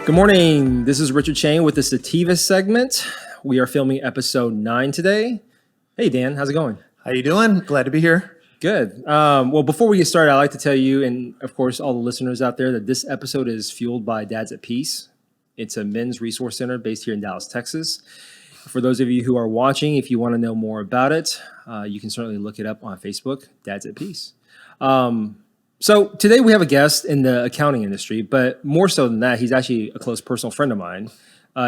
Good morning. This is Richard Cheng with the Sativa Segment. We are filming episode 9 today. Hey, Dan. How's it going? How you doing? Glad to be here. Good. Well, before we get started, I'd like to tell you, and of course, all the listeners out there, that this episode is fueled by Dads at Peace. It's a men's resource center based here in Dallas, Texas. For those of you who are watching, if you want to know more about it, you can certainly look it up on Facebook, Dads at Peace. So today we have a guest in the accounting industry, but more so than that, he's actually a close personal friend of mine.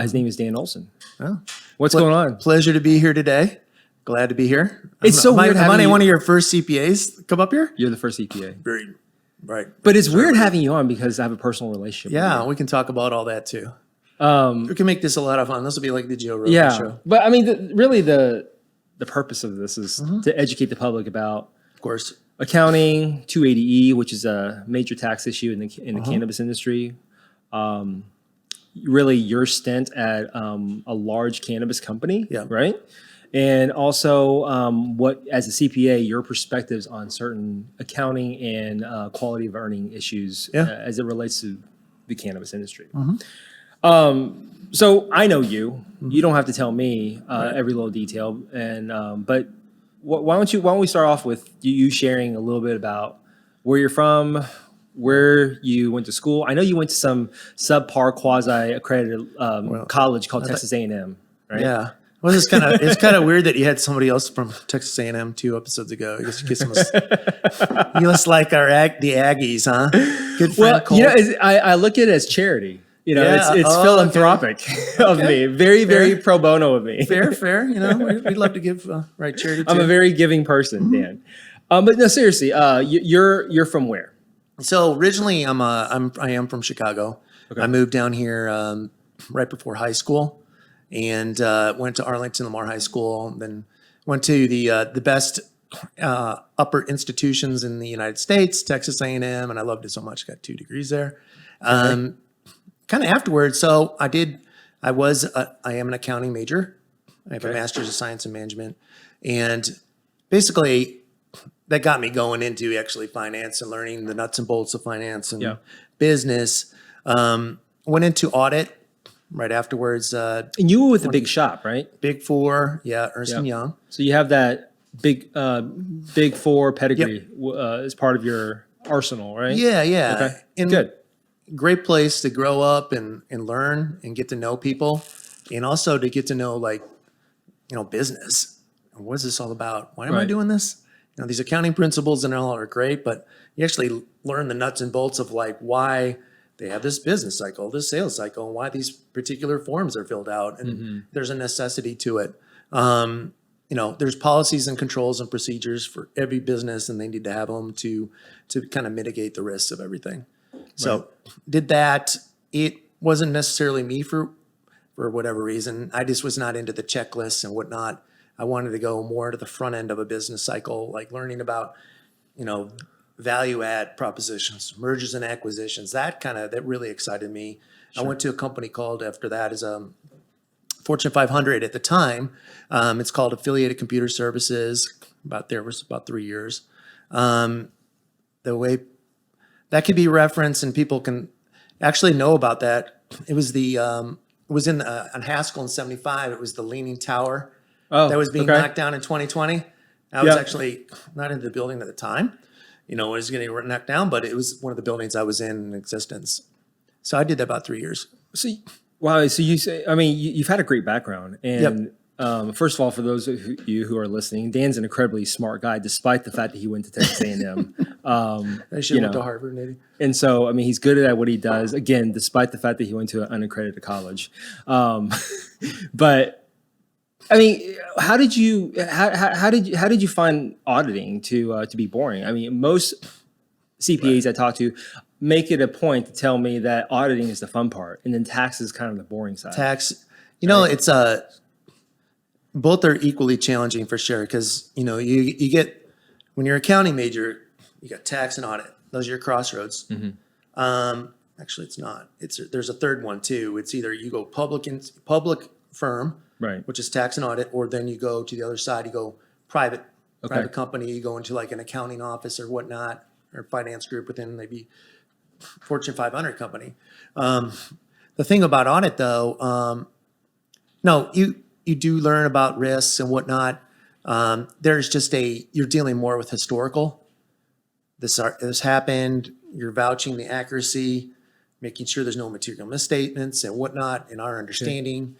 His name is Dan Olsen. Oh. What's going on? Pleasure to be here today. Glad to be here. It's so weird Am I having one of your first CPAs come up here? You're the first CPA. Right. But it's weird having you on because I have a personal relationship with Yeah, you. we can talk about all that too. We can make this a lot of fun. This will be like the Joe Rogan show. But I mean, really the purpose of this is to educate the public about, Of course. accounting, 280E, which is a major tax issue in the cannabis industry. Really, your stint at a large cannabis company, right? And also, what as a CPA, your perspectives on certain accounting and quality of earning issues as it relates to the cannabis industry. So I know you. You don't have to tell me every little detail, and but. Why don't we start off with you sharing a little bit about where you're from, where you went to school? I know you went to some subpar quasi-accredited college called Texas A&M, right? Yeah. Well, it's kind of weird that you had somebody else from Texas A&M 2 episodes ago. I guess you must like the Aggies, huh? Good friend. Well, I look at it as charity. It's philanthropic of me. Very pro bono of me. Fair. We'd love to give charity too. I'm a very giving person, Dan. But no, seriously, you're from where? So originally, I am from Chicago. Okay. I moved down here right before high school, and went to Arlington Lamar High School. Then went to the best upper institutions in the United States, Texas A&M, and I loved it so much. Got 2 degrees there. Okay. Kind of afterwards, so I am an accounting major. I have a master's of science and management, and basically that got me going into actually finance and learning the nuts and bolts of finance and business. Went into audit right afterwards. And you were with the big shop, right? Big Four, Ernst & Young. So you have that big Four pedigree as part of your arsenal, right? Yeah. Okay, and good. Great place to grow up and learn and get to know people, and also to get to know business. What is this all about? Why am I doing this? These accounting principles and all are great, but you actually learn the nuts and bolts of why they have this business cycle, this sales cycle, and why these particular forms are filled out. And there's a necessity to it. There's policies and controls and procedures for every business, and they need to have them to kind of mitigate the risks of everything. So did that. It wasn't necessarily me for whatever reason. I just was not into the checklists and whatnot. I wanted to go more to the front end of a business cycle, like learning about, value add propositions, mergers and acquisitions. That really excited me. Sure. I went to a company called, after that, is Fortune 500 at the time. It's called Affiliated Computer Services. Was about 3 years. The way that could be referenced, and people can actually know about that. It was on Haskell in 75. It was the Leaning Tower that was being knocked down in 2020. I was actually not in the building at the time. It was getting knocked down, but it was one of the buildings I was in existence. So I did that about 3 years. So you say, you've had a great background, and first of all, for those of you who are listening, Dan's an incredibly smart guy, despite the fact that he went to Texas A&M. I should have went to Harvard, maybe. And so, he's good at what he does. Again, despite the fact that he went to an unaccredited college. But how did you find auditing to be boring? Most CPAs I talk to make it a point to tell me that auditing is the fun part, and then tax is kind of the boring side. Tax, it's both are equally challenging for sure, because you get, when you're an accounting major, you got tax and audit. Those are your crossroads. Actually, it's not. There's a third one too. It's either you go public firm, right, which is tax and audit, or then you go to the other side. You go private company. You go into like an accounting office or whatnot, or finance group within maybe Fortune 500 company. The thing about audit, though, no, you do learn about risks and whatnot. There's just you're dealing more with historical. This happened. You're vouching the accuracy, making sure there's no material misstatements and whatnot in our understanding,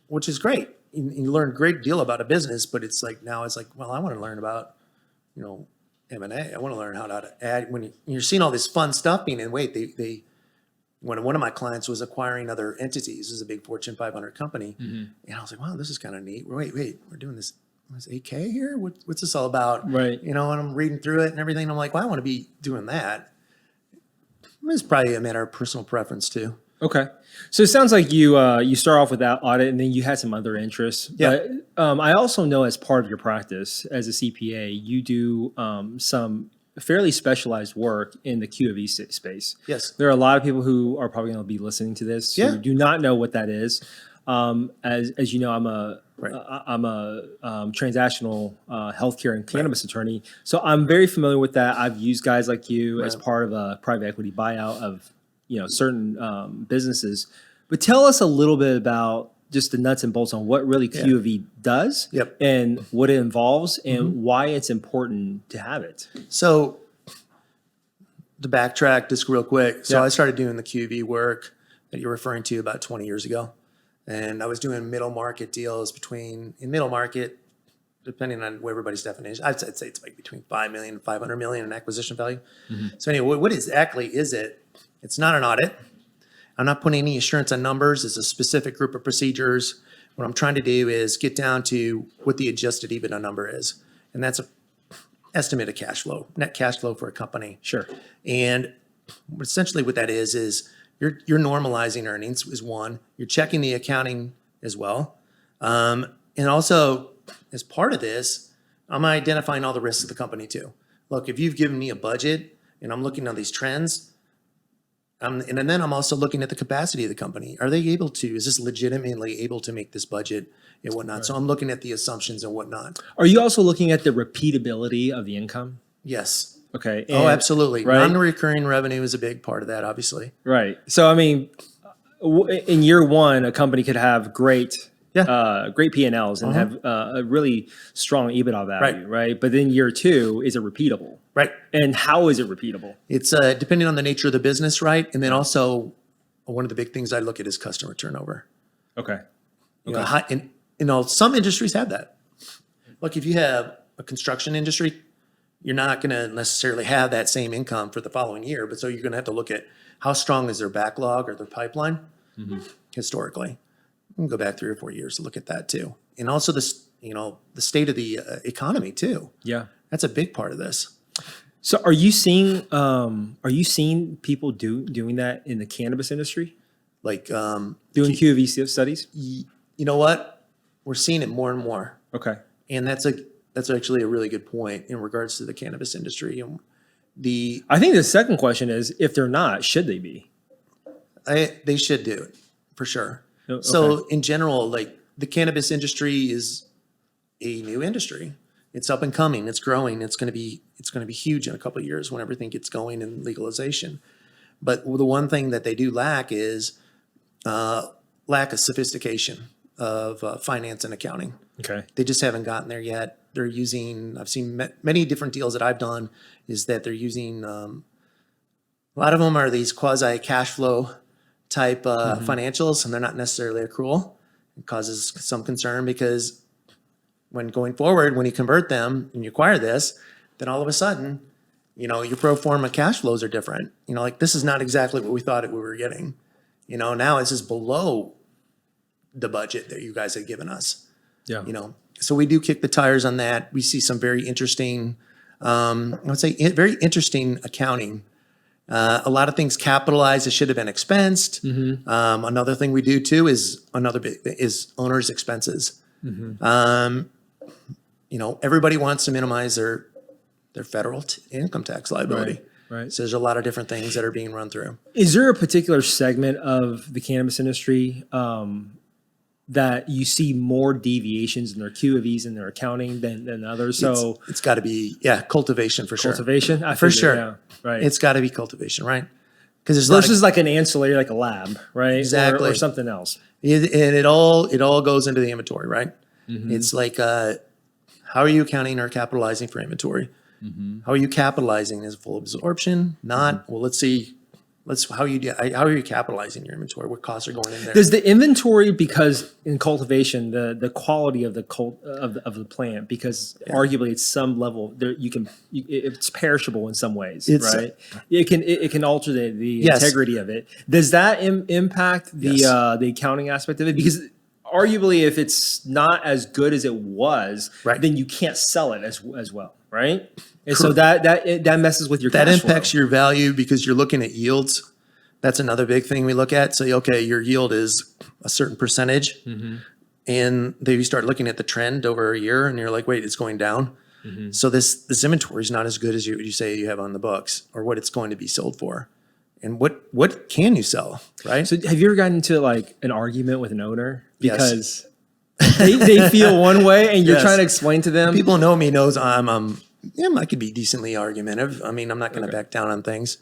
which is great. You learn a great deal about a business, but it's like now it's like, well, I want to learn about, M&A. I want to learn how to add when you're seeing all this fun stuff being in. Wait, when one of my clients was acquiring other entities, this is a big Fortune 500 company, and I was like, wow, this is kind of neat. Wait, we're doing this. Is 8K here? What's this all about? Right. And I'm reading through it and everything. And I'm like, well, I want to be doing that. It's probably a matter of personal preference too. Okay. So it sounds like you start off with that audit and then you had some other interests. Yeah. But I also know as part of your practice as a CPA, you do some fairly specialized work in the Q of E space. Yes. There are a lot of people who are probably going to be listening to this who do not know what that is. As you know, I'm a transactional healthcare and cannabis attorney, so I'm very familiar with that. I've used guys like you as part of a private equity buyout of certain businesses. But tell us a little bit about just the nuts and bolts on what really Q of E does, and what it involves, and why it's important to have it. So to backtrack just real quick, so I started doing the Q of E work that you're referring to about 20 years ago. And I was doing middle market deals in middle market, depending on what everybody's definition. I'd say it's like between 5 million and 500 million in acquisition value. So anyway, what exactly is it? It's not an audit. I'm not putting any assurance on numbers. It's a specific group of procedures. What I'm trying to do is get down to what the adjusted EBITDA number is. And that's an estimate of cash flow, net cash flow for a company. Sure. And essentially what that is you're normalizing earnings is one. You're checking the accounting as well. And also, as part of this, I'm identifying all the risks of the company too. Look, if you've given me a budget and I'm looking at these trends, and then I'm also looking at the capacity of the company. Are they able to, is this legitimately able to make this budget and whatnot? Right. So I'm looking at the assumptions and whatnot. Are you also looking at the repeatability of the income? Yes. Okay. Oh, absolutely. Right? Non-recurring revenue is a big part of that, obviously. Right. So, I mean, in year one, a company could have great P&Ls and have a really strong EBITDA value, right? But then year two, is it repeatable? Right. And how is it repeatable? It's depending on the nature of the business, right? And then also, one of the big things I look at is customer turnover. Okay. Some industries have that. Look, if you have a construction industry, you're not going to necessarily have that same income for the following year. But so you're going to have to look at how strong is their backlog or their pipeline historically. You can go back 3 or 4 years to look at that too. And also the state of the economy too. Yeah. That's a big part of this. So are you seeing people doing that in the cannabis industry? Like doing Q of E studies? You know what? We're seeing it more and more. Okay. And that's actually a really good point in regards to the cannabis industry. And I think the second question is, if they're not, should they be? They should do it for sure. Okay. So in general, like the cannabis industry is a new industry. It's up and coming. It's growing. It's going to be huge in a couple of years when everything gets going in legalization. But the one thing that they do lack is lack of sophistication of finance and accounting. Okay. They just haven't gotten there yet. They're using, I've seen many different deals that I've done, is that they're using, a lot of them are these quasi cash flow type financials, and they're not necessarily accrual. It causes some concern because when going forward, when you convert them and you acquire this, then all of a sudden, your pro forma cash flows are different. Like this is not exactly what we thought we were getting. Now this is below the budget that you guys had given us. Yeah. So we do kick the tires on that. We see some very interesting, I would say very interesting accounting. A lot of things capitalized that should have been expensed. Another thing we do too is owner's expenses. Everybody wants to minimize their federal income tax liability. Right. So there's a lot of different things that are being run through. Is there a particular segment of the cannabis industry that you see more deviations in their Q of E's and their accounting than others? So it's got to be cultivation for sure. Cultivation, For sure. Yeah, right. It's got to be cultivation, right? Because there's versus like an ancillary, like a lab, right? Exactly. Or something else. and it all goes into the inventory, right? It's like, how are you accounting or capitalizing for inventory? How are you capitalizing? Is it full absorption? Not. Well, let's see. How are you capitalizing your inventory? What costs are going in there? Does the inventory, because in cultivation, the quality of the of the plant, because arguably it's some level there, it's perishable in some ways, right? It can alter the integrity of it. Does that impact the accounting aspect of it? Because arguably, if it's not as good as it was, then you can't sell it as well, right? And so that messes with your cash flow. That impacts your value because you're looking at yields. That's another big thing we look at. So, okay, your yield is a certain percentage. And then you start looking at the trend over a year and you're like, wait, it's going down. So this inventory is not as good as you say you have on the books or what it's going to be sold for. And what can you sell, right? So have you ever gotten into like an argument with an owner because they feel one way and you're trying to explain to them? People know me, knows I could be decently argumentative. I mean, I'm not going to back down on things.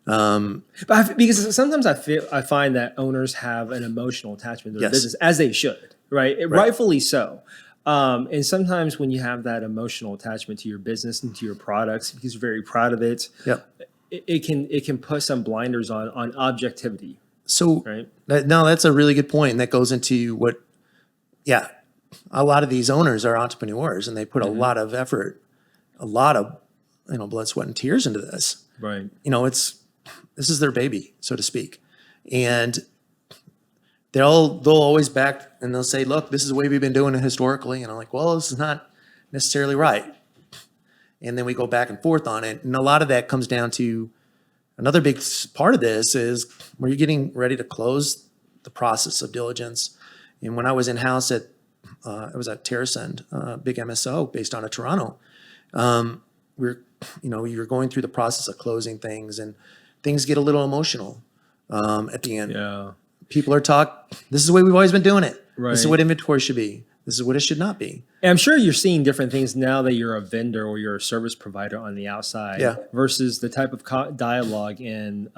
But because sometimes I find that owners have an emotional attachment to their business, as they should, right? Rightfully so. And sometimes when you have that emotional attachment to your business and to your products, because you're very proud of it, it can put some blinders on objectivity. So that's a really good point. And that goes into a lot of these owners are entrepreneurs and they put a lot of effort, a lot of, blood, sweat, and tears into this. Right. This is their baby, so to speak. And they'll always back and they'll say, look, this is the way we've been doing it historically. And I'm like, well, this is not necessarily right. And then we go back and forth on it. And a lot of that comes down to another big part of this is where you're getting ready to close the process of diligence. And when I was in-house it was at TerraSend, big MSO based out of Toronto. You're going through the process of closing things and things get a little emotional at the end. Yeah. People are this is the way we've always been doing it. Right. This is what inventory should be. This is what it should not be. And I'm sure you're seeing different things now that you're a vendor or you're a service provider on the outside versus the type of dialogue and,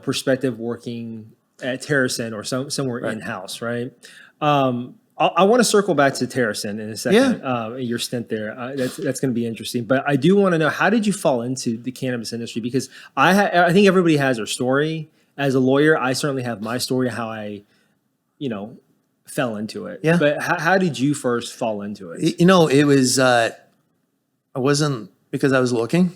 perspective working at TerraSend or somewhere in-house, right? I want to circle back to TerraSend in a second. Your stint there, that's going to be interesting. But I do want to know, how did you fall into the cannabis industry? Because I think everybody has their story. As a lawyer, I certainly have my story, how I, fell into it. Yeah. But how did you first fall into it? It was, I wasn't because I was looking.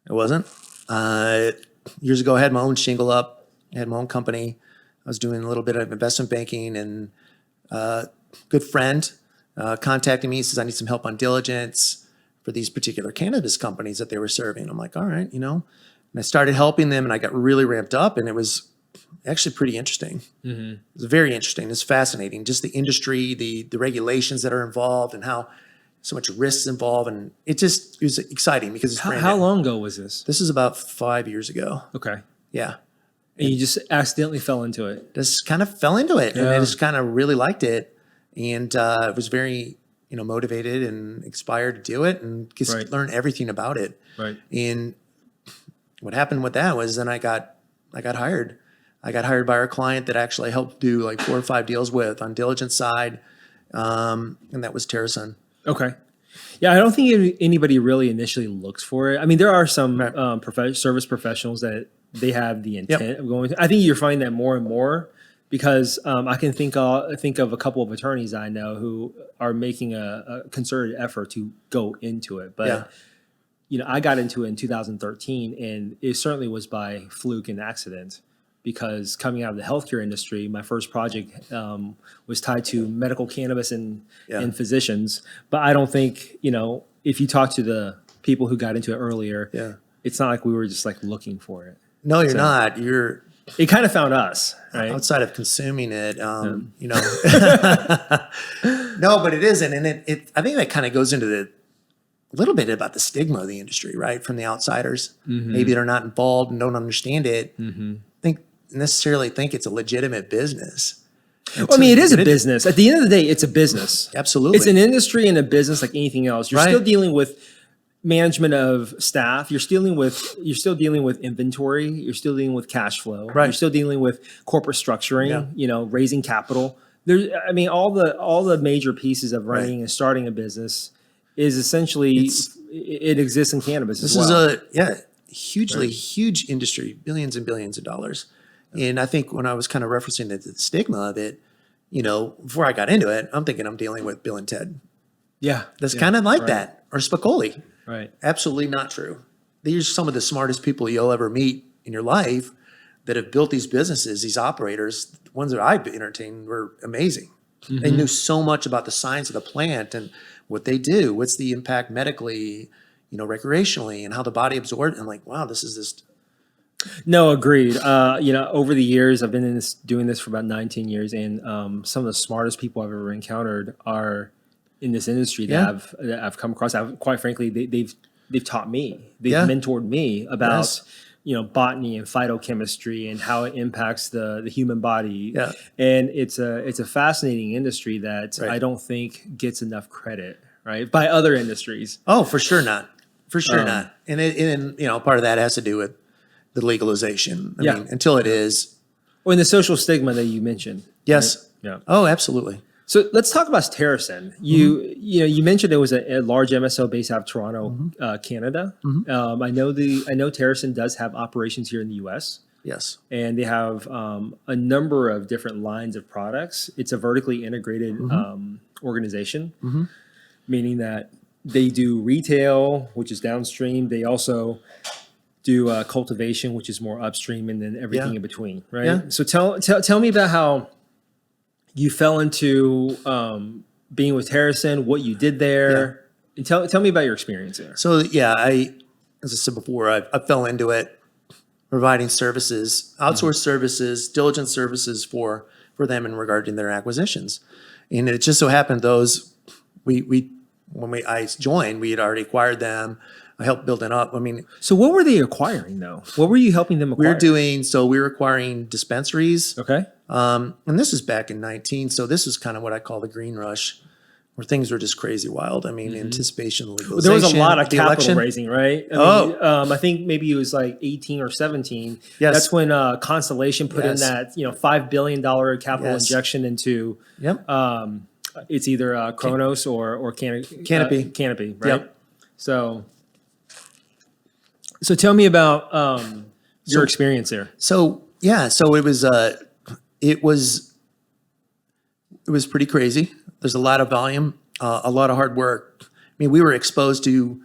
It wasn't. Years ago, I had my own shingle up. I had my own company. I was doing a little bit of investment banking and good friend contacted me, says I need some help on diligence for these particular cannabis companies that they were serving. I'm like, all right, and I started helping them and I got really ramped up and it was actually pretty interesting. It was very interesting. It's fascinating. Just the industry, the regulations that are involved and how so much risks involved. And it was exciting because it's brand new. How long ago was this? This is about 5 years ago. Okay. Yeah. And you just accidentally fell into it. Just kind of fell into it and I just kind of really liked it. And was very, motivated and inspired to do it and just learn everything about it. Right. And what happened with that was then I got hired. I got hired by our client that actually I helped do like 4 or 5 deals with on diligence side. And that was TerraSend. Okay. Yeah, I don't think anybody really initially looks for it. I mean, there are some service professionals that they have the intent of going to. I think you're finding that more and more because I can think of a couple of attorneys I know who are making a concerted effort to go into it. But I got into it in 2013, and it certainly was by fluke and accident. Because coming out of the healthcare industry, my first project was tied to medical cannabis and physicians. But I don't think, if you talk to the people who got into it earlier, it's not like we were just like looking for it. No, you're not. It kind of found us, right? Outside of consuming it, No, but it isn't. And I think that kind of goes into a little bit about the stigma of the industry, right? From the outsiders. Maybe they're not involved and don't understand it. Necessarily think it's a legitimate business. Well, I mean, it is a business. At the end of the day, it's a business. Absolutely. It's an industry and a business like anything else. You're still dealing with management of staff. You're still dealing with inventory. You're still dealing with cash flow. Right. You're still dealing with corporate structuring. Yeah. You know, raising capital. All the major pieces of running Right. and starting a business is essentially it exists in cannabis as well. This is huge industry, billions and billions of dollars. And I think when I was kind of referencing the stigma of it, you know, before I got into it, I'm thinking I'm dealing with Bill and Ted. Yeah, That's kind of like right. that, or Spicoli. Right. Absolutely not true. These are some of the smartest people you'll ever meet in your life that have built these businesses, these operators. The ones that I've entertained were amazing. Mm-hmm. They knew so much about the science of the plant and what they do, what's the impact medically, you know, recreationally, and how the body absorbs. I'm like, wow, this is just. No, agreed. You know, over the years, I've been doing this for about 19 years, and some of the smartest people I've ever encountered are in this industry that I've come across. Quite frankly, they've taught me, they've mentored me about you know, botany and phytochemistry and how it impacts the human body. Yeah. And it's a fascinating industry that I don't think gets enough credit, right, by other industries. Oh, for sure not. For sure not. And you know, part of that has to do with the legalization. I mean, until it is. Well, and the social stigma that you mentioned. Yes. Right? Yeah. Oh, absolutely. So let's talk about Terracin. You mentioned it was a large MSO based out of Toronto, Canada. I know Terracin does have operations here in the U.S. Yes. And they have a number of different lines of products. It's a vertically integrated organization, meaning that they do retail, which is downstream. They also do cultivation, which is more upstream, and then everything in between, right? Yeah. So tell me about how you fell into being with Terracin, what you did there, and tell me about your experience there. So as I said before, I fell into it, providing services, outsourced services, diligent services for them in regarding their acquisitions, and it just so happened those when I joined, we had already acquired them. I helped build it up. I mean, so what were they acquiring though? What were you helping them acquire? we were acquiring dispensaries. Okay. And this is back in 19. So this is kind of what I call the green rush, where things were just crazy wild. I mean, anticipation of legalization. There was a lot of capital election. raising, right? I think maybe it was like 18 or 17. Yes. That's when Constellation put in that $5 billion capital injection into. Yep. It's either Kronos or Canopy. Canopy, right? Yep. So tell me about your experience there. So it was pretty crazy. There's a lot of volume, a lot of hard work. I mean, we were exposed to,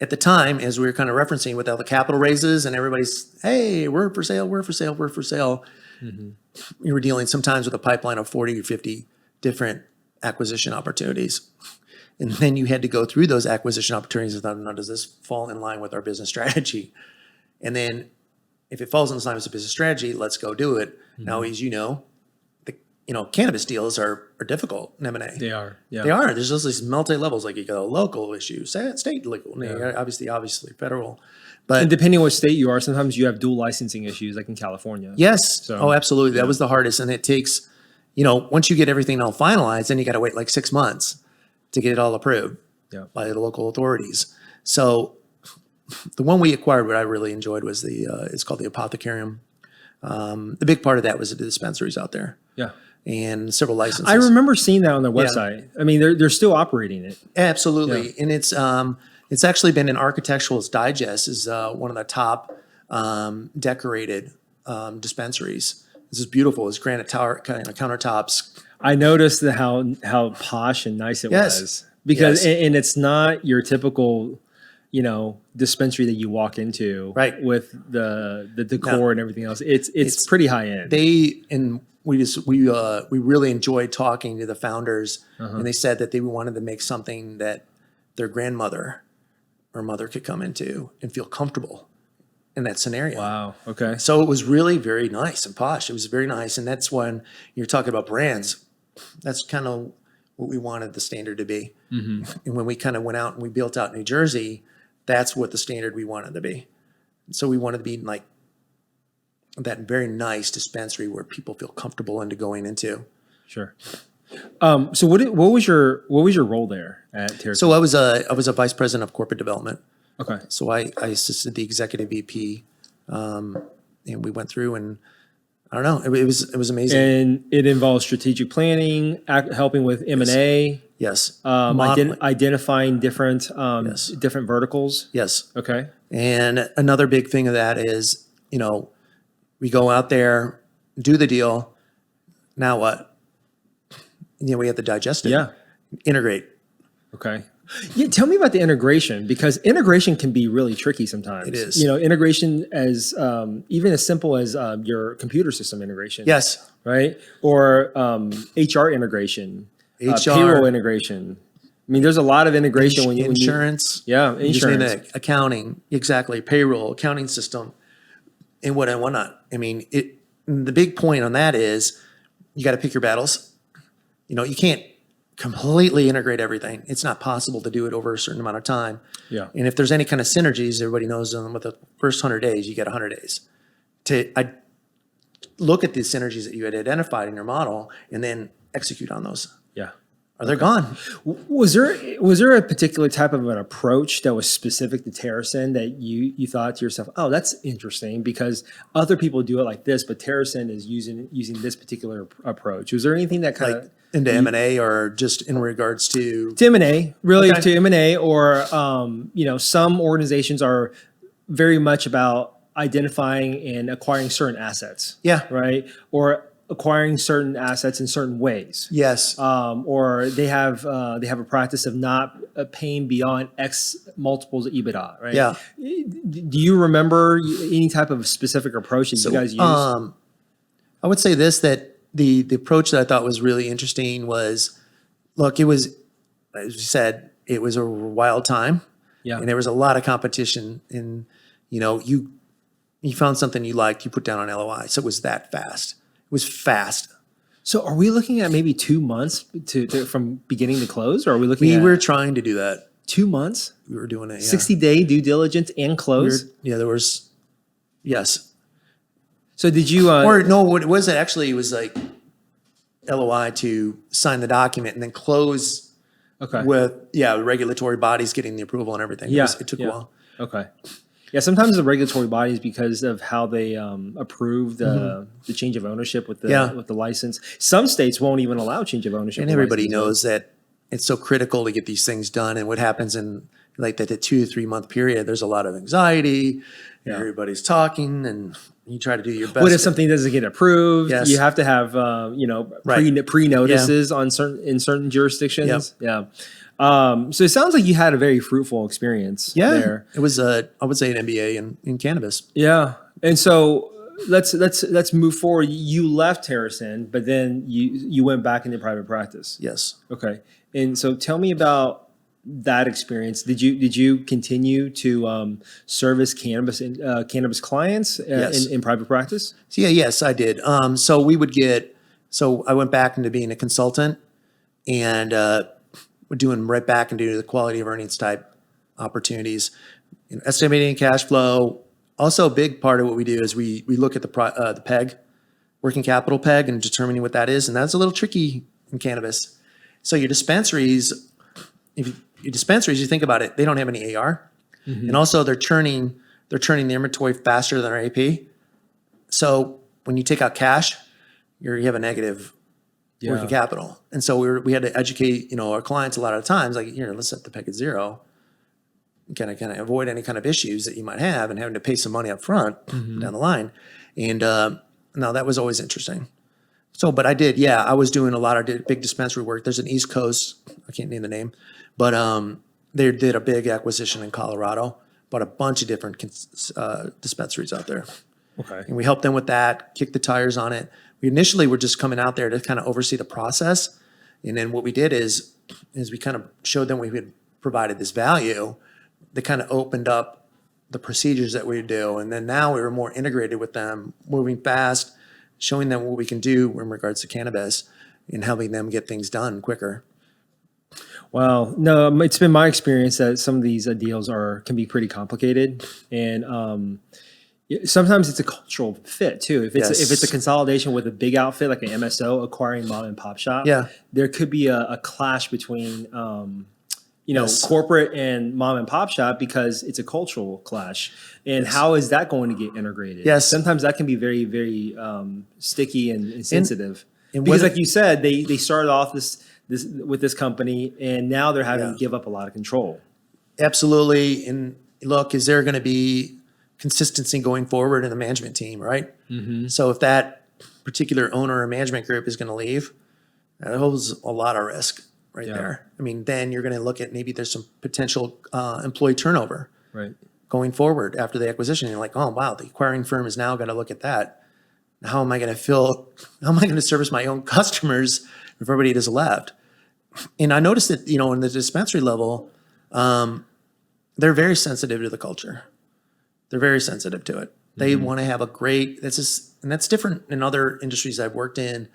at the time, as we were kind of referencing with all the capital raises and everybody's, hey, we're for sale. We were dealing sometimes with a pipeline of 40 or 50 different acquisition opportunities. And then you had to go through those acquisition opportunities and thought, now, does this fall in line with our business strategy? And then if it falls in line with the business strategy, let's go do it. Now, as you know, cannabis deals are difficult in M&A. They are. Yeah. They are. There's just these multi-levels, like you got a local issue, state legal, obviously federal. But and depending on what state you are, sometimes you have dual licensing issues, like in California. Yes. So, oh, absolutely. That was the hardest. And it takes, once you get everything all finalized, then you got to wait like 6 months to get it all approved by the local authorities. So the one we acquired, what I really enjoyed was it's called the Apothecarium. The big part of that was the dispensaries out there. Yeah. And several licenses. I remember seeing that on their website. I mean, they're still operating it. Absolutely. Yeah. And it's actually been in Architectural's Digest is one of the top decorated dispensaries. This is beautiful. It's granite tower kind of countertops. I noticed how posh and nice it was because and it's not your typical dispensary that you walk into with the decor and everything else. It's pretty high end. We really enjoyed talking to the founders, and they said that they wanted to make something that their grandmother or mother could come into and feel comfortable in that scenario. Wow. Okay. So it was really very nice and posh. It was very nice, and that's when you're talking about brands. That's kind of what we wanted the standard to be. And when we kind of went out and we built out New Jersey, that's what the standard we wanted to be. So we wanted to be like that very nice dispensary where people feel comfortable into going into. Sure. So what was your role there at Terrace? So I was a vice president of corporate development. Okay. So I assisted the executive VP, and we went through, and I don't know, it was amazing. And it involves strategic planning, helping with M&A, Yes. identifying different Yes. different verticals. Yes. Okay. And another big thing of that is, we go out there, do the deal. Now what? We have to digest it. Yeah. Integrate. Okay. Yeah, tell me about the integration, because integration can be really tricky sometimes. It is. Integration as even as simple as your computer system integration. Yes. Right. Or HR integration, payroll integration. I mean, there's a lot of integration when you insurance. Insurance, accounting, exactly, payroll, accounting system, and whatnot. I mean, the big point on that is you got to pick your battles. You can't completely integrate everything. It's not possible to do it over a certain amount of time. Yeah. And if there's any kind of synergies, everybody knows them. With the first 100 days, you get 100 days I look at the synergies that you had identified in your model and then execute on those. Yeah. Or they're gone. Was there a particular type of an approach that was specific to TerraSyn that you thought to yourself, oh, that's interesting because other people do it like this, but TerraSyn is using this particular approach? Was there anything that kind of into M&A or just in regards to M&A, really? Okay. To M&A, or some organizations are very much about identifying and acquiring certain assets. Yeah. Right. Or acquiring certain assets in certain ways. Yes. Or they have a practice of not paying beyond X multiples of EBITDA. Right. Yeah. Do you remember any type of specific approach that you guys use? I would say this, that the approach that I thought was really interesting was, look, it was, as you said, it was a wild time. Yeah. And there was a lot of competition, and you found something you liked, you put down on LOI. So it was that fast. It was fast. So are we looking at maybe 2 months to from beginning to close, or are we looking at? We were trying to do that. 2 months? We were doing it. Yeah. 60-day due diligence and close? There was, yes. So did you? Or no, what was it actually? It was like LOI to sign the document and then close. Okay. With regulatory bodies getting the approval and everything. Yeah. It took a while. Okay. Yeah, sometimes the regulatory bodies, because of how they approve the change of ownership with the license, some states won't even allow change of ownership. And everybody knows that it's so critical to get these things done. And what happens in like the 2 to 3 month period, there's a lot of anxiety. Yeah. Everybody's talking, and you try to do your best. What if something doesn't get approved? Yes. You have to have pre-notices in certain jurisdictions. Yeah. So it sounds like you had a very fruitful experience there. It was I would say an MBA in cannabis. Yeah. And so let's move forward. You left TerraSyn, but then you went back into private practice. Yes. Okay. And so tell me about that experience. Did you continue to service cannabis clients in private practice? So yes, I did. So I went back into being a consultant, and we're doing right back into the quality of earnings type opportunities, estimating cash flow. Also, a big part of what we do is we look at the PEG, working capital PEG, and determining what that is, and that's a little tricky in cannabis. So your dispensaries, you think about it, they don't have any AR, and also they're churning the inventory faster than our AP. So when you take out cash, you have a negative working capital, and so we had to educate our clients a lot of times, like, let's set the PEG at 0, kind of avoid any kind of issues that you might have and having to pay some money up front down the line. And no, that was always interesting. So, but I was doing a lot of big dispensary work. There's an East Coast, I can't name the name, but they did a big acquisition in Colorado, bought a bunch of different dispensaries out there. Okay. And we helped them with that, kicked the tires on it. We initially were just coming out there to kind of oversee the process. And then what we did is we kind of showed them we had provided this value that kind of opened up the procedures that we do. And then now we were more integrated with them, moving fast, showing them what we can do in regards to cannabis and helping them get things done quicker. Well, no, it's been my experience that some of these deals can be pretty complicated. And, Sometimes it's a cultural fit too. If Yes. it's a consolidation with a big outfit like an MSO acquiring mom and pop shop, Yeah. there could be a clash between Yes. corporate and mom and pop shop because it's a cultural clash. And how is that going to get integrated? Yes. Sometimes that can be very, very sticky and sensitive. and Because whether- like you said, they started off this with this company and now they're having to give up a lot of control. Absolutely. And look, is there going to be consistency going forward in the management team, right? Mm-hmm. So if that particular owner or management group is going to leave, that holds a lot of risk right there. I mean, then you're going to look at maybe there's some potential employee turnover Right. going forward after the acquisition. You're like, oh, wow, the acquiring firm is now going to look at that. How am I going to service my own customers if everybody has left? And I noticed that, in the dispensary level, they're very sensitive to the culture. They're very sensitive to it. They want to have a great, and that's different in other industries I've worked in.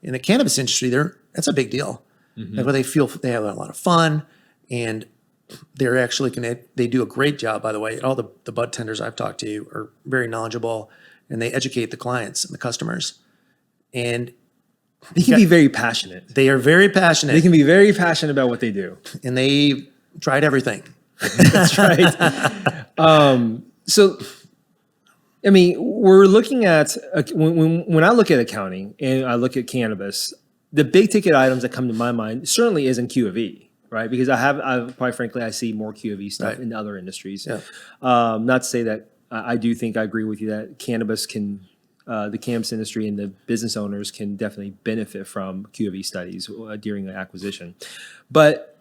In the cannabis industry, that's a big deal. Like where they feel they have a lot of fun and they're actually they do a great job, by the way. All the bud tenders I've talked to are very knowledgeable and they educate the clients and the customers. And They can be very passionate. they are very passionate. They can be very passionate about what they do. And they tried everything. That's right. So, I mean, we're looking at when I look at accounting and I look at cannabis, the big ticket items that come to my mind certainly isn't Q of E, right? Because quite frankly, I see more Q of E stuff Right. in other industries. Yeah. Not to say that I do think I agree with you that cannabis the cannabis industry and the business owners can definitely benefit from Q of E studies during the acquisition, but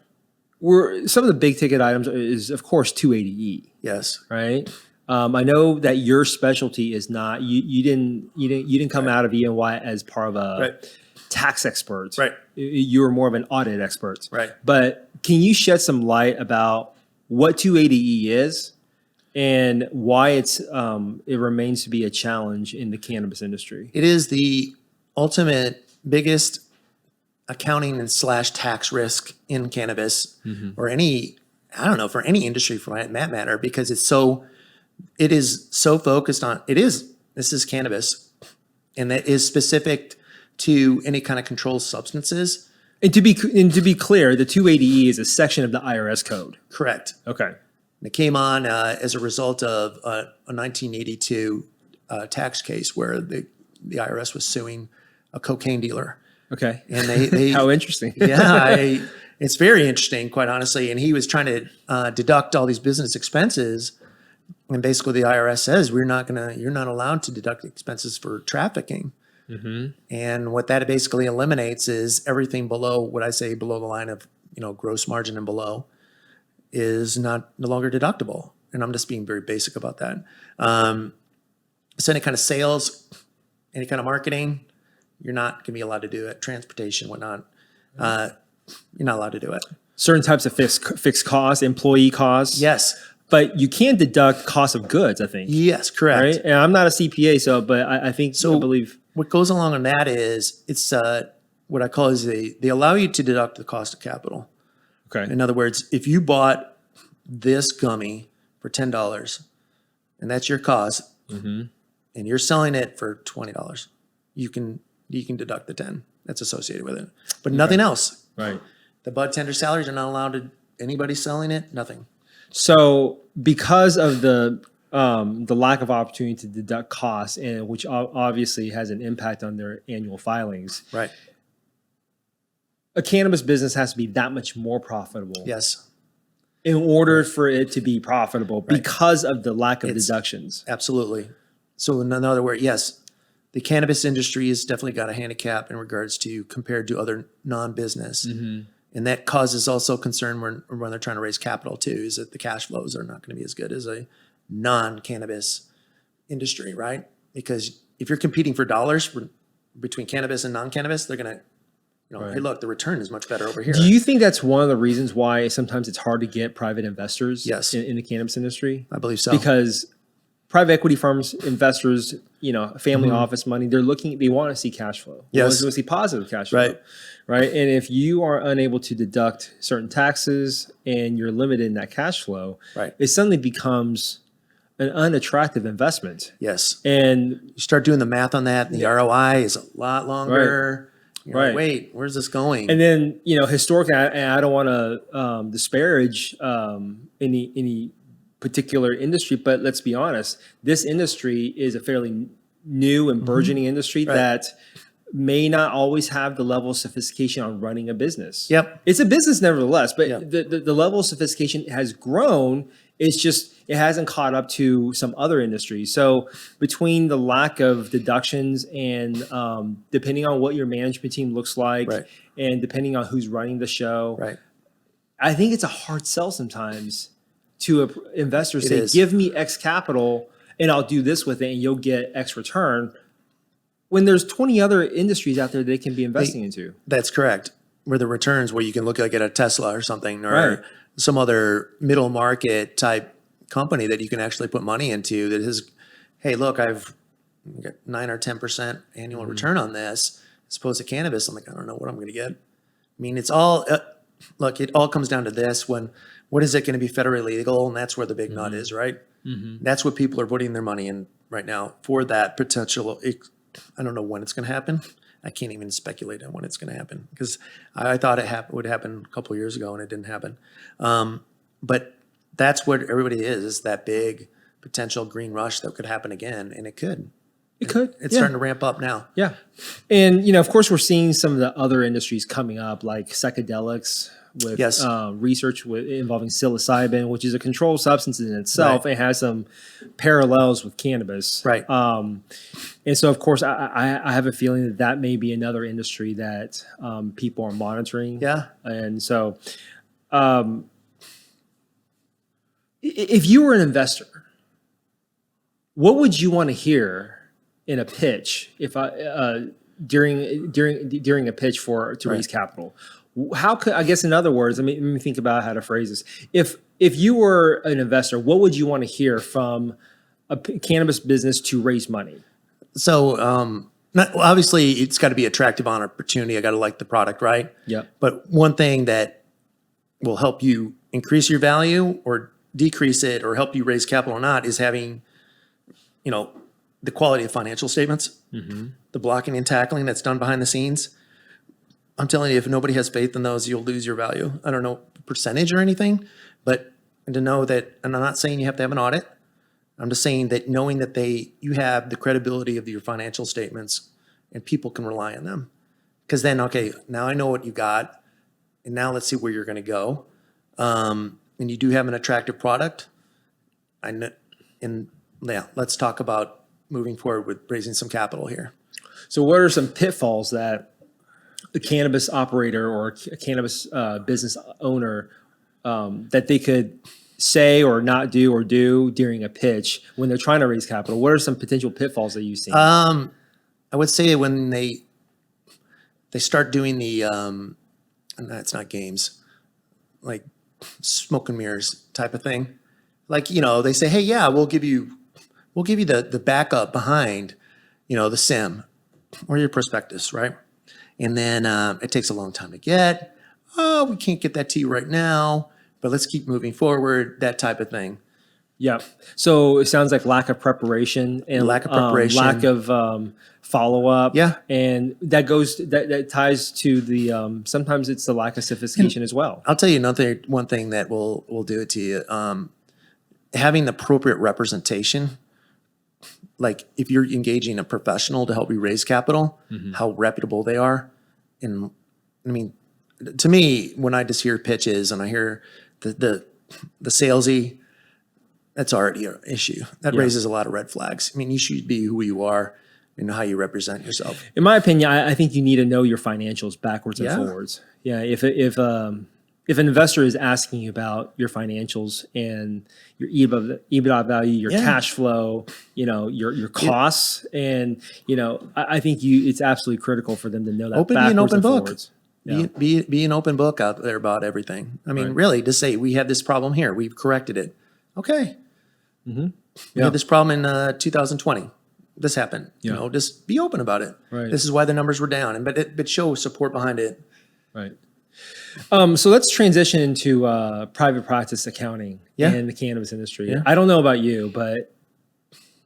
some of the big ticket items is of course 280E, Yes. right? I know that your specialty is not you didn't come out of E&Y as part of a Right. tax expert. Right. You were more of an audit expert. Right. But can you shed some light about what 280E is and why it remains to be a challenge in the cannabis industry? It is the ultimate biggest accounting and / tax risk in cannabis or for any industry for that matter, because it is so focused on, this is cannabis and that is specific to any kind of controlled substances. And to be clear, the 280E is a section of the IRS code. Correct. Okay. And it came on as a result of a 1982 tax case where the IRS was suing a cocaine dealer. Okay. And they How interesting. yeah, it's very interesting, quite honestly. And he was trying to deduct all these business expenses. And basically the IRS says, you're not allowed to deduct expenses for trafficking. And what that basically eliminates is everything below what I say below the line of, gross margin and below is no longer deductible. And I'm just being very basic about that. So any kind of sales, any kind of marketing, you're not going to be allowed to do it. Transportation, whatnot, you're not allowed to do it. Certain types of fixed costs, employee costs. Yes. But you can deduct cost of goods, I think. Yes, correct. Right? And I'm not a CPA, but I think I believe. What goes along on that is it's what I call they allow you to deduct the cost of capital. Okay. In other words, if you bought this gummy for $10 and that's your cost, and you're selling it for $20, you can deduct the 10 that's associated with it, but nothing else. Right. The bud tender salaries are not allowed to anybody selling it. Nothing. So because of the lack of opportunity to deduct costs, and which obviously has an impact on their annual filings, Right. a cannabis business has to be that much more profitable. Yes. In order for it to be profitable, because of the lack of deductions. Absolutely. So in another word, yes, the cannabis industry has definitely got a handicap in regards to compared to other non-business. And that causes also concern when they're trying to raise capital too, is that the cash flows are not going to be as good as a non-cannabis industry, right? Because if you're competing for dollars between cannabis and non-cannabis, they're going to, hey, look, the return is much better over here. Do you think that's one of the reasons why sometimes it's hard to get private investors Yes. in the cannabis industry? I believe so. Because private equity firms, investors, family office money, they want to see cash flow. They want Yes. to see positive cash flow. Right. Right. And if you are unable to deduct certain taxes and you're limited in that cash flow, Right. it suddenly becomes an unattractive investment. Yes. And You start doing the math on that, and the ROI is a lot longer. You're like, wait, where's this going? And then, historically, and I don't want to disparage any particular industry, but let's be honest, this industry is a fairly new and burgeoning industry that may not always have the level of sophistication on running a business. Yep. It's a business nevertheless, but the level of sophistication has grown. It's just, it hasn't caught up to some other industries. So between the lack of deductions and depending on what your management team looks like and depending on who's running the show, I think it's a hard sell sometimes to investors say, give me X capital and I'll do this with it and you'll get X return, when there's 20 other industries out there they can be investing into. That's correct. Where the returns, where you can look like at a Tesla or something, or some other middle market type company that you can actually put money into that is, hey, look, I've got 9 or 10% annual return on this, as opposed to cannabis. I'm like, I don't know what I'm going to get. I mean, it's all, look, it all comes down to this: what is it going to be federally legal? And that's where the big nut is, right? That's what people are putting their money in right now for that potential. I don't know when it's going to happen. I can't even speculate on when it's going to happen, because I thought it would happen a couple of years ago and it didn't happen. But that's what everybody is that big potential green rush that could happen again. And it could. It could. It's starting to ramp up now. Yeah. And, of course, we're seeing some of the other industries coming up, like psychedelics, with research involving psilocybin, which is a controlled substance in itself. It has some parallels with cannabis. And so, of course, I have a feeling that may be another industry that people are monitoring. And so if you were an investor, what would you want to hear in a pitch during a pitch to raise capital? How could, I guess, in other words, let me think about how to phrase this. If you were an investor, what would you want to hear from a cannabis business to raise money? So, obviously, it's got to be attractive on opportunity. I got to like the product, right? But one thing that will help you increase your value or decrease it, or help you raise capital or not, is having, the quality of financial statements, the blocking and tackling that's done behind the scenes. I'm telling you, if nobody has faith in those, you'll lose your value. I don't know percentage or anything, but to know that, and I'm not saying you have to have an audit. I'm just saying that knowing that you have the credibility of your financial statements and people can rely on them. Because then, okay, now I know what you got, and now let's see where you're going to go. And you do have an attractive product. Let's talk about moving forward with raising some capital here. So what are some pitfalls that a cannabis operator or a cannabis business owner that they could say or not do or do during a pitch when they're trying to raise capital? What are some potential pitfalls that you've seen? I would say when they start doing the, and that's not games, like smoke and mirrors type of thing. Like, they say, hey, yeah, we'll give you the backup behind, the SIM or your prospectus, right? And then it takes a long time to get. Oh, we can't get that to you right now, but let's keep moving forward, that type of thing. Yeah. So it sounds like lack of preparation and lack of follow-up. Yeah. And that ties to the, sometimes it's the lack of sophistication as well. I'll tell you one thing that will do it to you. Having the appropriate representation. Like if you're engaging a professional to help you raise capital, how reputable they are. And I mean, to me, when I just hear pitches and I hear the salesy, that's already an issue. That raises a lot of red flags. I mean, you should be who you are and how you represent yourself. In my opinion, I think you need to know your financials backwards and forwards. Yeah. If an investor is asking you about your financials and your EBITDA value, your cash flow, your costs, and I think it's absolutely critical for them to know that. Be an open book. Be an open book out there about everything. I mean, really, just say we have this problem here. We've corrected it. Okay. We had this problem in 2020. This happened. Just be open about it. Right. This is why the numbers were down, but show support behind it. Right. So let's transition into private practice accounting in the cannabis industry. I don't know about you, but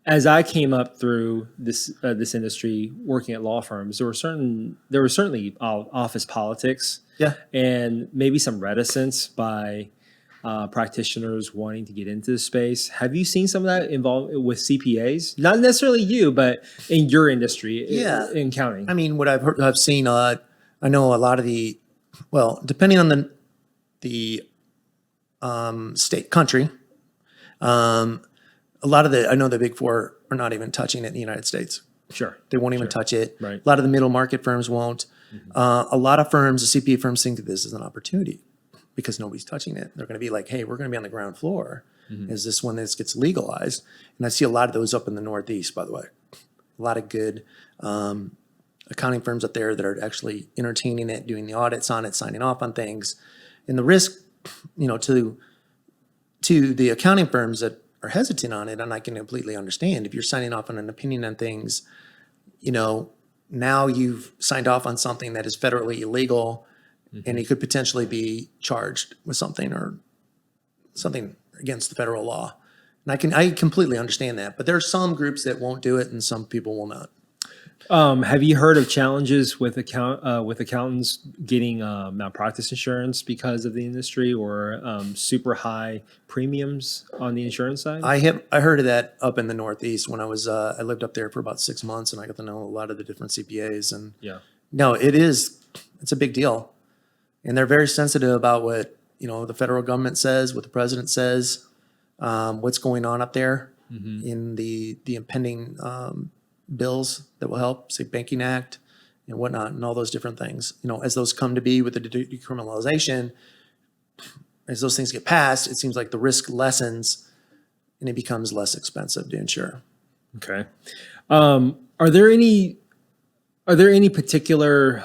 as I came up through this industry, working at law firms, there were certainly office politics, Yeah. and maybe some reticence by practitioners wanting to get into this space. Have you seen some of that involved with CPAs? Not necessarily you, but in your industry, Yeah. in counting. I mean, what I've seen, I know a lot of depending on the state country, a lot of I know the big four are not even touching it in the United States. Sure. They won't even touch it. Right. A lot of the middle market firms won't. A lot of firms, the CPA firms, think that this is an opportunity because nobody's touching it. They're going to be like, hey, we're going to be on the ground floor. Is this when this gets legalized? And I see a lot of those up in the Northeast, by the way. A lot of good accounting firms up there that are actually entertaining it, doing the audits on it, signing off on things. And the risk, to the accounting firms that are hesitant on it, and I can completely understand, if you're signing off on an opinion on things, now you've signed off on something that is federally illegal, and you could potentially be charged with something or something against the federal law. And I completely understand that, but there are some groups that won't do it, and some people will not. Have you heard of challenges with accountants getting malpractice insurance because of the industry, or super high premiums on the insurance side? I heard of that up in the Northeast when I lived up there for about 6 months, and I got to know a lot of the different CPAs. And no, it's a big deal, and they're very sensitive about what the federal government says, what the president says, what's going on up there in the impending bills that will help, say Banking Act and whatnot, and all those different things. As those come to be with the decriminalization, as those things get passed, it seems like the risk lessens and it becomes less expensive to insure. Okay. Are there any particular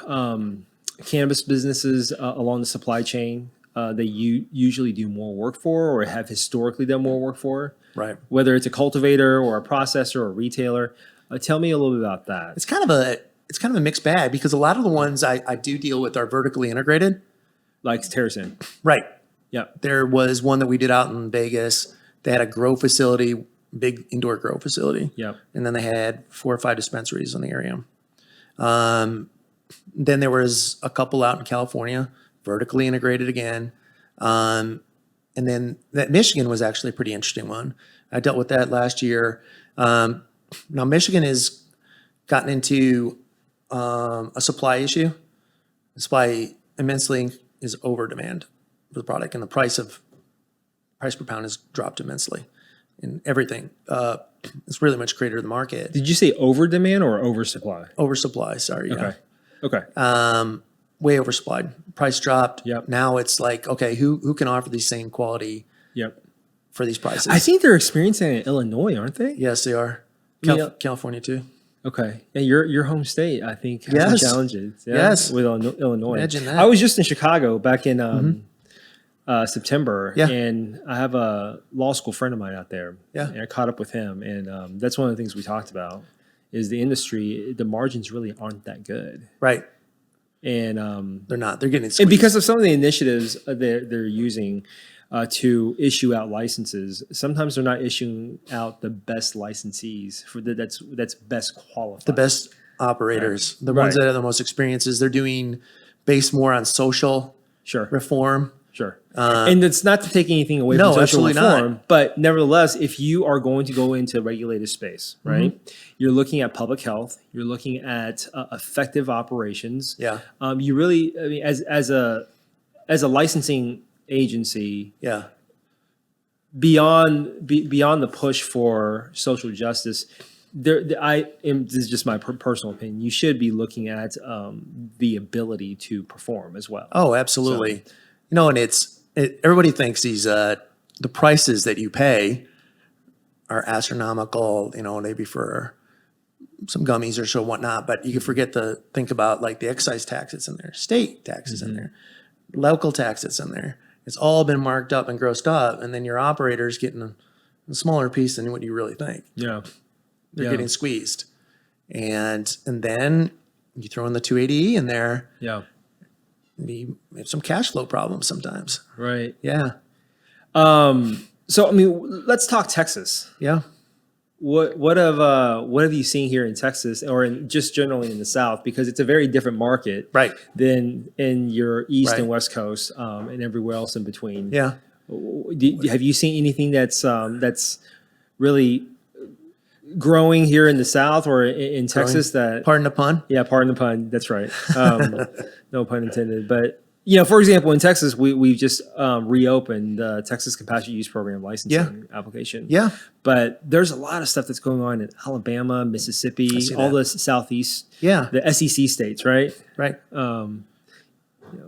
cannabis businesses along the supply chain that you usually do more work for, or have historically done more work for? Right. Whether it's a cultivator or a processor or a retailer. Tell me a little bit about that. It's kind of a mixed bag, because a lot of the ones I do deal with are vertically integrated. Like Terracin. Right. Yeah. There was one that we did out in Vegas. They had a grow facility, big indoor grow facility. Yeah. And then they had 4 or 5 dispensaries in the area. Then there was a couple out in California, vertically integrated again. And then that Michigan was actually a pretty interesting one. I dealt with that last year. Now, Michigan has gotten into a supply issue. The supply immensely is over demand for the product, and the price per pound has dropped immensely. And everything, it's really much created the market. Did you say over demand or oversupply? Oversupply, sorry. Yeah. Okay. Way oversupplied. Price dropped. Yep. Now it's like, okay, who can offer the same quality for these prices? I think they're experiencing it in Illinois, aren't they? Yes, they are. California too. Okay. Yeah, your home state, I think, has some challenges. Yeah, Yes. with Illinois. Imagine that. I was just in Chicago back in September, Yeah. and I have a law school friend of mine out there. Yeah. And I caught up with him, and that's one of the things we talked about is the industry, the margins really aren't that good. Right. And They're not. They're getting squeezed. and because of some of the initiatives they're using to issue out licenses, sometimes they're not issuing out the best licensees for that's best qualified. The best operators, the ones that have the most experiences, they're doing based more on social reform. Sure. And it's not to take anything away from social reform, but nevertheless, if you are going to go into regulated space, right, you're looking at public health, you're looking at effective operations. Yeah. You really, I mean, as a licensing agency, beyond the push for social justice, this is just my personal opinion. You should be looking at the ability to perform as well. Oh, absolutely. And everybody thinks the prices that you pay are astronomical, maybe for some gummies or so whatnot, but you can forget to think about like the excise taxes in there, state taxes in there, local taxes in there. It's all been marked up and grossed up, and then your operator's getting a smaller piece than what you really think. Yeah. They're getting squeezed. And then you throw in the 280E in there. Yeah. You have some cash flow problems sometimes. Right. Yeah. So, I mean, let's talk Texas. Yeah. what have you seen here in Texas or just generally in the South? Because it's a very different market, Right. than in your East Right. and West Coast, and everywhere else in between. Yeah. Have you seen anything that's really growing here in the South or in Texas? That Pardon the pun. Yeah, pardon the pun. That's right. No pun intended. But for example, in Texas, we've just reopened the Texas Compassionate Use Program licensing application. Yeah. But there's a lot of stuff that's going on in Alabama, Mississippi, all the Southeast, Yeah. the SEC states, right? Right.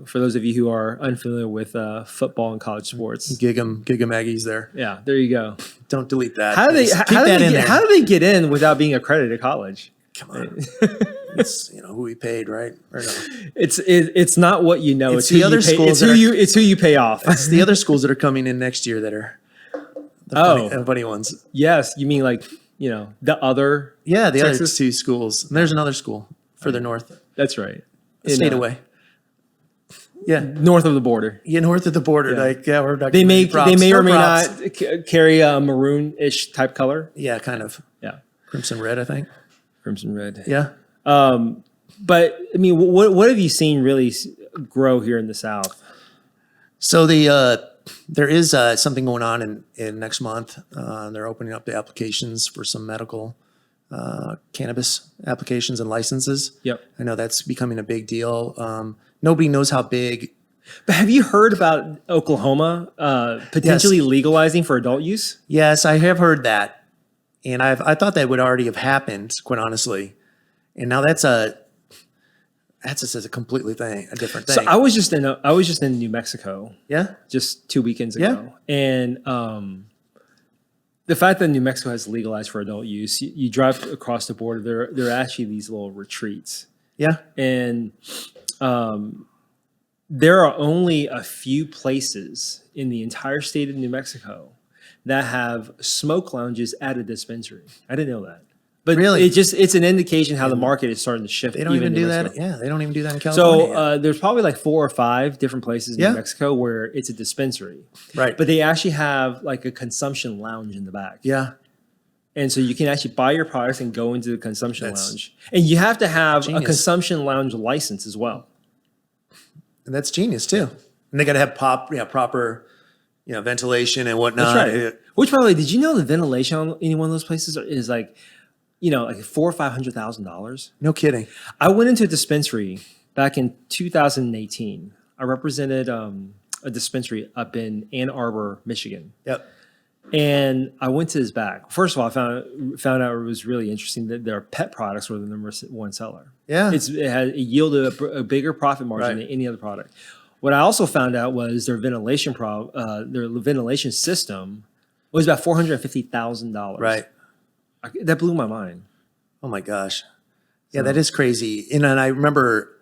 For those of you who are unfamiliar with football and college sports. Giga Maggie's there. Yeah, there you go. Don't delete that. How do they get in without being accredited college? Come on. It's who we paid, right? Or no? It's not what you know. It's the other schools. It's who you pay off. It's the other schools that are coming in next year that are the funny ones. Yes, you mean like the other? Yeah, the Texas? other two schools. And there's another school further north. That's right. A state away. Yeah, north of the border. Yeah, north of the border. Yeah. We're not they may or may props. not carry a maroon-ish type color. Yeah, kind of. Yeah, crimson red, I think. Crimson red. Yeah. But I mean, what have you seen really grow here in the South? So there is something going on in next month. They're opening up the applications for some medical cannabis applications and licenses. Yep. I know that's becoming a big deal. Nobody knows how big. But have you heard about Oklahoma potentially legalizing for adult use? Yes, I have heard that, and I thought that would already have happened, quite honestly. And now that's just a completely different thing. So I was just in New Mexico. Yeah. Just 2 weekends ago, and the fact that New Mexico has legalized for adult use, you drive across the border. There are actually these little retreats. Yeah. And there are only a few places in the entire state of New Mexico that have smoke lounges at a dispensary. I didn't know that. But really, it's an indication how the market is starting to shift. They don't even do that. Yeah, they don't even do that in California. So there's probably like 4 or 5 different places in New Mexico where it's a dispensary. Right. But they actually have like a consumption lounge in the back. Yeah. And so you can actually buy your products and go into the consumption lounge. And you have to have a consumption lounge license as well. And that's genius too. And they got to have proper, ventilation and whatnot. That's right. Which, by the way, did you know the ventilation on any one of those places is like, like $400,000 or $500,000? No kidding. I went into a dispensary back in 2018. I represented a dispensary up in Ann Arbor, Michigan. Yep. And I went to his back. First of all, I found out it was really interesting that their pet products were the number 1 seller. Yeah, it yielded a bigger profit margin than any other product. What I also found out was their ventilation system was about $450,000. Right. That blew my mind. Oh my gosh. Yeah, that is crazy. And I remember,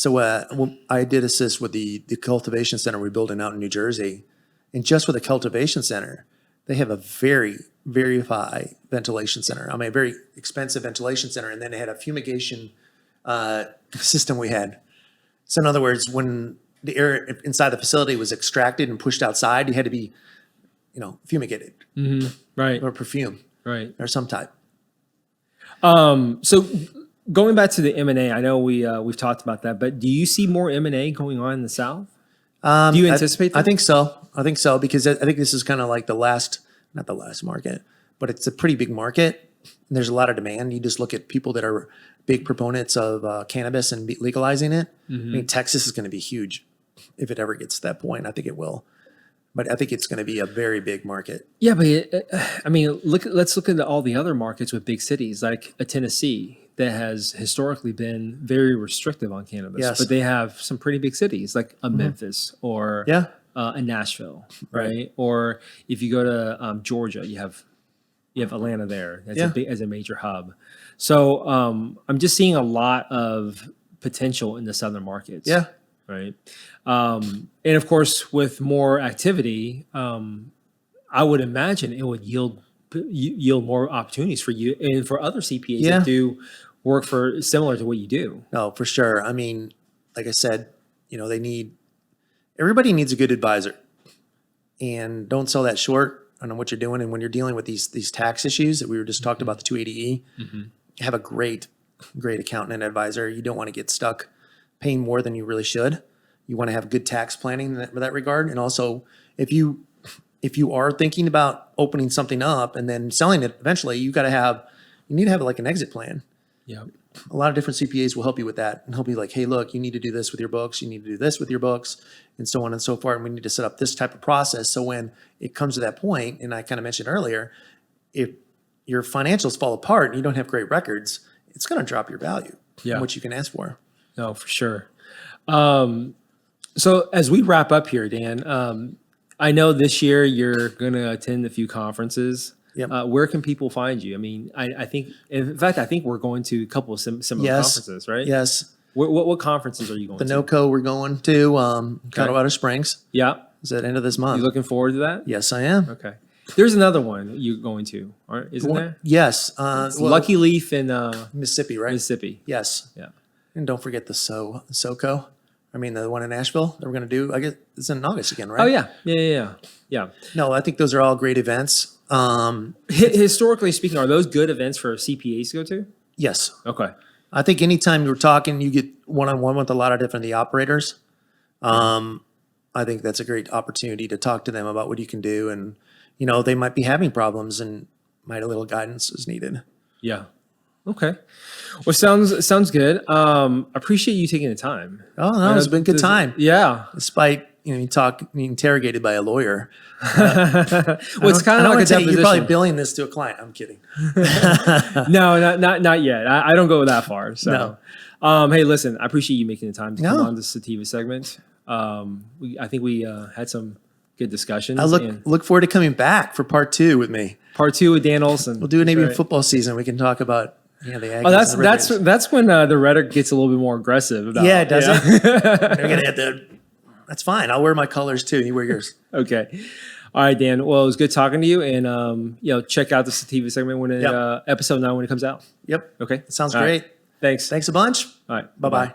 when I did assist with the cultivation center we're building out in New Jersey, and just with the cultivation center, they have a very, very high ventilation center. I mean, a very expensive ventilation center. And then they had a fumigation system we had. So in other words, when the air inside the facility was extracted and pushed outside, you had to be, fumigated. Mm-hmm. Right. Or perfume. Right. Or some type. So going back to the M&A, I know we've talked about that, but do you see more M&A going on in the South? Do you anticipate that? I think so. Because I think this is kind of like not the last market, but it's a pretty big market. And there's a lot of demand. You just look at people that are big proponents of cannabis and legalizing it. Mm-hmm. I mean, Texas is going to be huge if it ever gets to that point. I think it will. But I think it's going to be a very big market. Yeah, but let's look at all the other markets with big cities like a Tennessee that has historically been very restrictive on cannabis. Yes. But they have some pretty big cities like a Memphis or a Nashville, right? Or if you go to Georgia, you have Atlanta there as a major hub. So I'm just seeing a lot of potential in the southern markets. Yeah. Right. And of course, with more activity, I would imagine it would yield more opportunities for you and for other CPAs that do work for similar to what you do. No, for sure. I mean, like I said, everybody needs a good advisor, and don't sell that short. on what you're doing. And when you're dealing with these tax issues that we were just talked about, the 280E, have a great accountant and advisor. You don't want to get stuck paying more than you really should. You want to have good tax planning in that regard. And also, if you are thinking about opening something up and then selling it eventually, you need to have like an exit plan. Yeah. A lot of different CPAs will help you with that and help you like, hey, look, you need to do this with your books. You need to do this with your books and so on and so forth. And we need to set up this type of process. So when it comes to that point, and I kind of mentioned earlier, if your financials fall apart and you don't have great records, it's going to drop your value from what you can ask for. No, for sure. So as we wrap up here, Dan, I know this year you're going to attend a few conferences. Yep. Where can people find you? I mean, I think, in fact, I think we're going to a couple of similar conferences, right? Yes. What conferences are you going to? The NOCO we're going to, Colorado Springs. Yeah. Is at the end of this month. You looking forward to that? Yes, I am. Okay. There's another one you're going to, isn't there? Yes. Lucky Leaf in Mississippi, right? Mississippi. Yes. Yeah. And don't forget the SoCo. I mean, the one in Nashville that we're going to do, I guess it's in August again, right? Oh, yeah. No, I think those are all great events. Historically speaking, are those good events for CPAs to go to? Yes. Okay. I think anytime you're talking, you get one-on-one with a lot of different the operators. I think that's a great opportunity to talk to them about what you can do. And, they might be having problems and a little guidance is needed. Yeah. Okay. Well, sounds good. Appreciate you taking the time. Oh, no, it's been a good time. Yeah. Despite, you being interrogated by a lawyer. Well, it's kind of like a deposition. You're probably billing this to a client. I'm kidding. No, not yet. I don't go that far. So, No. Hey, listen, I appreciate you making the time to come No. on the Sativa segment. I think we had some good discussions. I look forward to coming back for part 2 with me. Part 2 with Dan Olsen. We'll do it maybe in football season. We can talk about the Aggies. Oh, that's when the rhetoric gets a little bit more aggressive. About it does. We're gonna have to. That's fine. I'll wear my colors too. You wear yours. Okay. All right, Dan. Well, it was good talking to you, and check out the Sativa segment when episode 9 when it comes out. Yep. Okay. Sounds All great. Right. Thanks. Thanks a bunch. All right. Bye-bye.